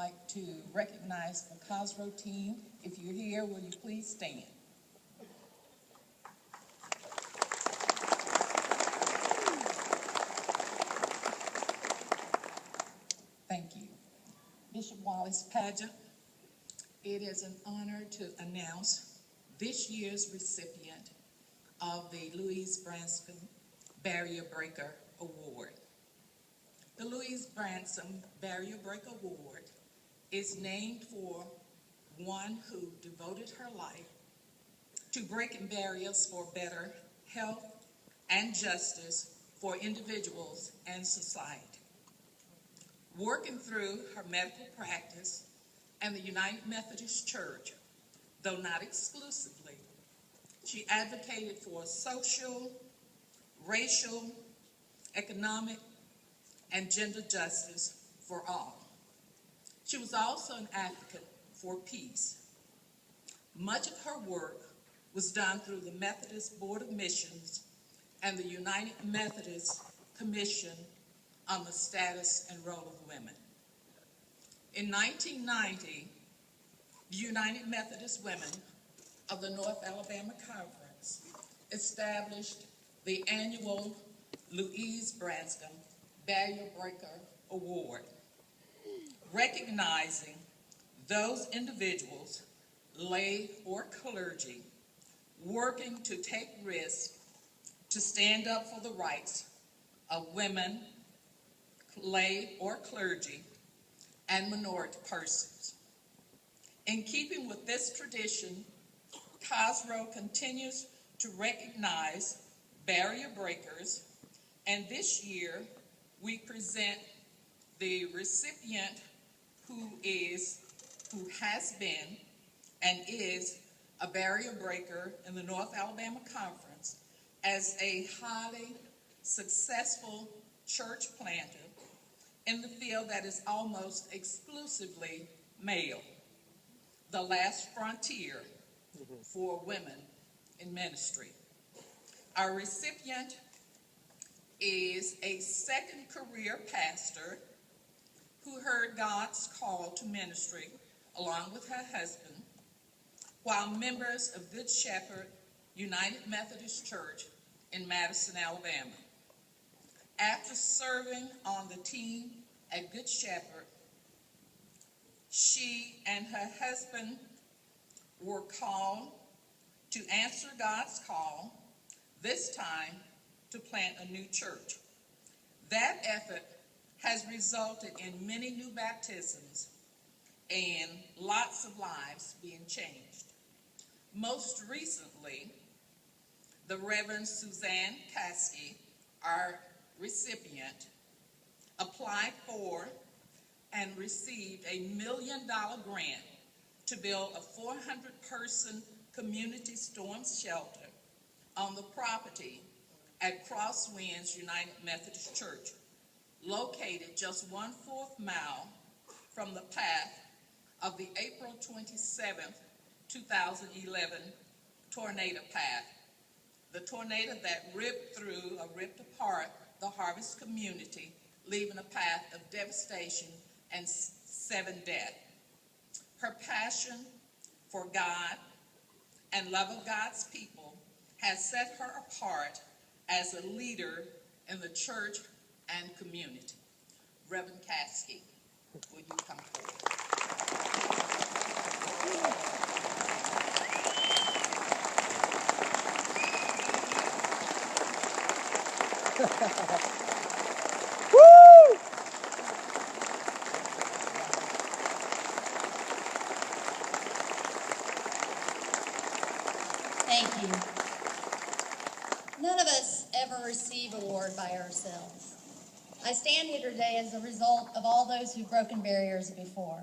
like to recognize the COSRO team. If you're here, will you please stand? Thank you. Bishop Wallace Paget, it is an honor to announce this year's recipient of the Louise Branscomb Barrier Breaker Award. The Louise Branscomb Barrier Breaker Award is named for one who devoted her life to breaking barriers for better health and justice for individuals and society. Working through her medical practice and the United Methodist Church, though not exclusively, she advocated for social, racial, economic, and gender justice for all. She was also an advocate for peace. Much of her work was done through the Methodist Board of Missions and the United Methodist Commission on the Status and Role of Women. In 1990, the United Methodist Women of the North Alabama Conference established the annual Louise Branscomb Barrier Breaker Award, recognizing those individuals, lay or clergy, working to take risks to stand up for the rights of women, lay or clergy, and minority persons. In keeping with this tradition, COSRO continues to recognize barrier breakers, and this year we present the recipient who has been and is a barrier breaker in the North Alabama Conference as a highly successful church planter in the field that is almost exclusively male, the last frontier for women in ministry. Our recipient is a second career pastor who heard God's call to ministry along with her husband, while members of Good Shepherd United Methodist Church in Madison, Alabama. After serving on the team at Good Shepherd, she and her husband were called to answer God's call, this time to plant a new church. That effort has resulted in many new baptisms and lots of lives being changed. Most recently, the Reverend Suzanne Katschke, our recipient, applied for and received a $1 million grant to build a 400-person community storm shelter on the property at CrossWinds United Methodist Church, located just 1/4 mile from the path of the April 27th, 2011 tornado path. The tornado that ripped apart the Harvest community, leaving a path of devastation and 7 deaths. Her passion for God and love of God's people has set her apart as a leader in the church and community. Reverend Katschke, will you come forward? Woo! Thank you. None of us ever receive an award by ourselves. I stand here today as a result of all those who've broken barriers before.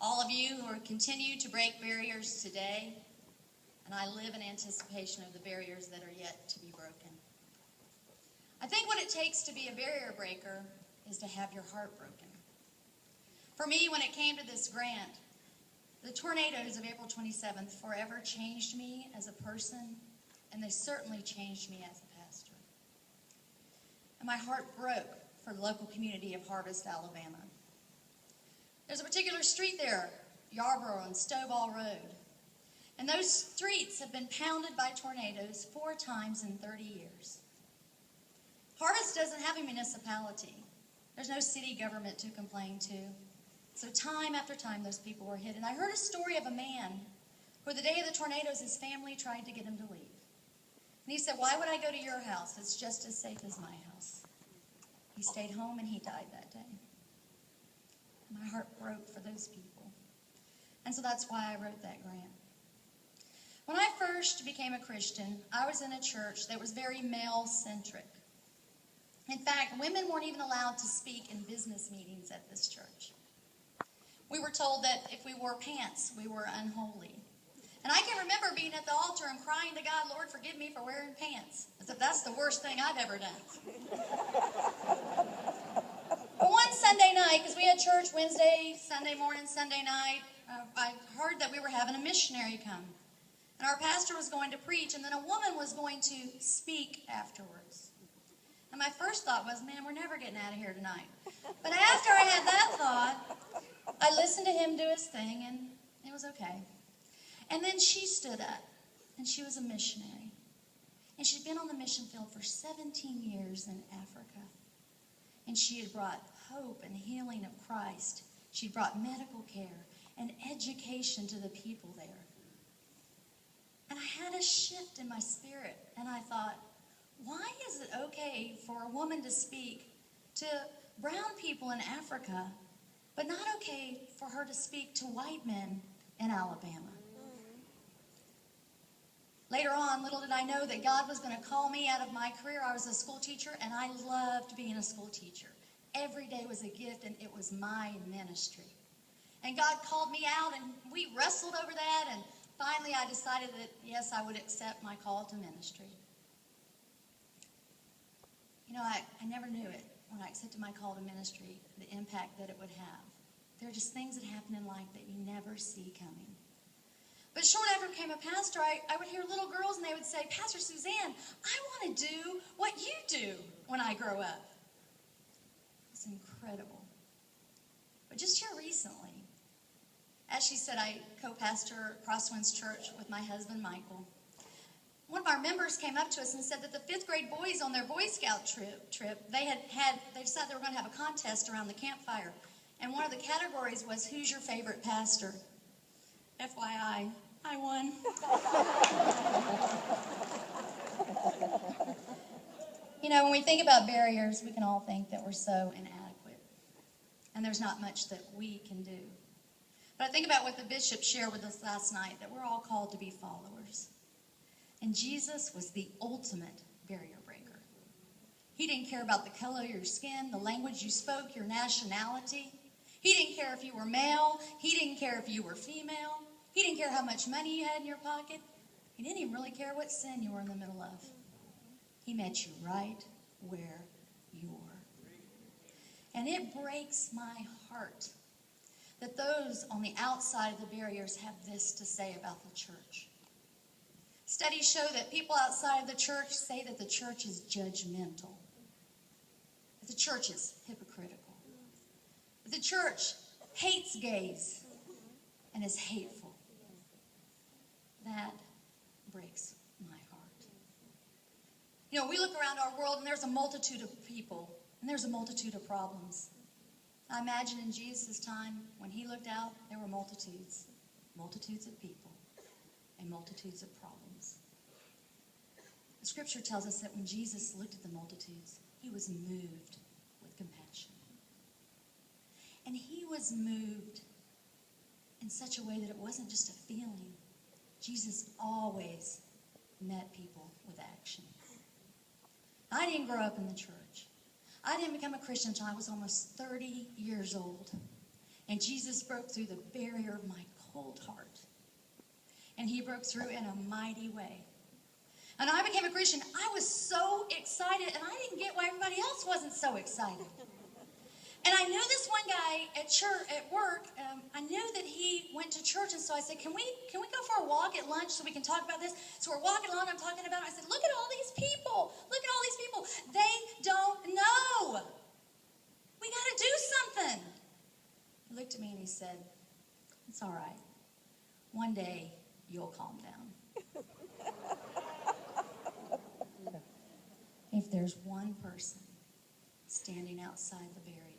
All of you who continue to break barriers today, and I live in anticipation of the barriers that are yet to be broken. I think what it takes to be a barrier breaker is to have your heart broken. For me, when it came to this grant, the tornadoes of April 27th forever changed me as a person, and they certainly changed me as a pastor. And my heart broke for the local community of Harvest, Alabama. There's a particular street there, Yarborough and Stovall Road. And those streets have been pounded by tornadoes 4 times in 30 years. Harvest doesn't have a municipality. There's no city government to complain to. So time after time, those people were hit. And I heard a story of a man who the day of the tornadoes, his family tried to get him to leave. And he said, "Why would I go to your house? It's just as safe as my house." He stayed home and he died that day. My heart broke for those people. And so that's why I wrote that grant. When I first became a Christian, I was in a church that was very male-centric. In fact, women weren't even allowed to speak in business meetings at this church. We were told that if we wore pants, we were unholy. And I can remember being at the altar and crying to God, "Lord, forgive me for wearing pants." As if that's the worst thing I've ever done. But one Sunday night, because we had church Wednesday, Sunday morning, Sunday night, I heard that we were having a missionary come. And our pastor was going to preach, and then a woman was going to speak afterwards. And my first thought was, man, we're never getting out of here tonight. But after I had that thought, I listened to him do his thing, and it was okay. And then she stood up, and she was a missionary. And she'd been on the mission field for 17 years in Africa. And she had brought hope and healing of Christ. She brought medical care and education to the people there. And I had a shift in my spirit, and I thought, why is it okay for a woman to speak to brown people in Africa, but not okay for her to speak to white men in Alabama? Later on, little did I know that God was going to call me out of my career. I was a school teacher, and I loved being a school teacher. Every day was a gift, and it was my ministry. And God called me out, and we wrestled over that, and finally I decided that, yes, I would accept my call to ministry. You know, I never knew it when I accepted my call to ministry, the impact that it would have. There are just things that happen in life that you never see coming. But shortly after I became a pastor, I would hear little girls and they would say, "Pastor Suzanne, I want to do what you do when I grow up." It's incredible. But just here recently, as she said, I co-pastor CrossWinds Church with my husband, Michael. One of our members came up to us and said that the 5th grade boys on their Boy Scout trip, they decided they were going to have a contest around the campfire. And one of the categories was, "Who's your favorite pastor?" FYI, I won. You know, when we think about barriers, we can all think that we're so inadequate. And there's not much that we can do. But I think about what the bishop shared with us last night, that we're all called to be followers. And Jesus was the ultimate barrier breaker. He didn't care about the color of your skin, the language you spoke, your nationality. He didn't care if you were male. He didn't care if you were female. He didn't care how much money you had in your pocket. He didn't even really care what sin you were in the middle of. He met you right where you were. And it breaks my heart that those on the outside of the barriers have this to say about the church. Studies show that people outside of the church say that the church is judgmental, that the church is hypocritical, that the church hates gays and is hateful. That breaks my heart. You know, we look around our world and there's a multitude of people and there's a multitude of problems. I imagine in Jesus' time, when he looked out, there were multitudes of people and multitudes of problems. The scripture tells us that when Jesus looked at the multitudes, he was moved with compassion. And he was moved in such a way that it wasn't just a feeling. Jesus always met people with action. I didn't grow up in the church. I didn't become a Christian until I was almost 30 years old. And Jesus broke through the barrier of my cold heart. And he broke through in a mighty way. And I became a Christian. I was so excited, and I didn't get why everybody else wasn't so excited. And I knew this one guy at church, at work, I knew that he went to church, and so I said, can we go for a walk at lunch so we can talk about this? So we're walking along, I'm talking about it. I said, look at all these people. Look at all these people. They don't know. We got to do something. He looked at me and One day, you'll calm down. If there's one person standing outside the barrier